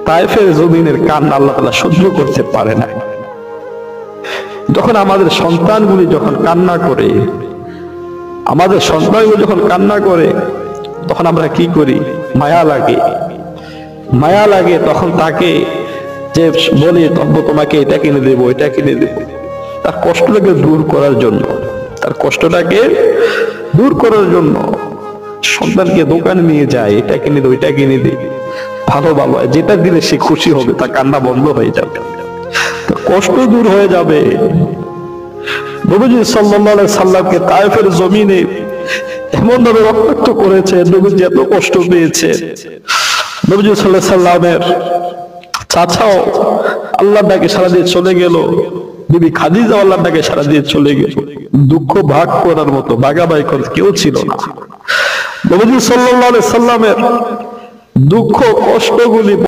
তায়েফের জমিনের কান্না আল্লাহ তাআলা সহ্য করতে পারে না। যখন আমাদের সন্তানগুলি যখন কান্না করে, আমাদের সন্তানগুলি যখন কান্না করে, তখন আমরা কি করি? মায়া লাগে, মায়া লাগে। তখন তাকে যে বলি তোমাকে এটা কিনে দেবো, এটা কিনে দেবো, তার কষ্টটাকে দূর করার জন্য, তার কষ্টটাকে দূর করার জন্য সন্তানকে দোকানে নিয়ে যায়, এটা কিনে দে, ওইটা কিনে দে, ভালো ভালো যেটা দিলে সে খুশি হবে, তার কান্না বন্ধ হয়ে যাবে, তার কষ্ট দূর হয়ে যাবে। নবীজি সাল্লাল্লাহু আলাইহি সাল্লামকে তায়েফের জমিনে এমন ভাবে রক্তাক্ত করেছে, নবীজি এত কষ্ট পেয়েছে। নবীজি সাল্লাল্লাহু আলাইহি সাল্লামের চাচাও আল্লাহর ডাকে সাড়া দিয়ে চলে গেল, বিবি খাদিজা আল্লাহর ডাকে সাড়া দিয়ে চলে গেল। দুঃখ ভাগ করার মতো, ভাগাভাগি করার কেউ ছিল না। নবীজি সাল্লাল্লাহু আলাইহি সাল্লামের দুঃখ কষ্টগুলি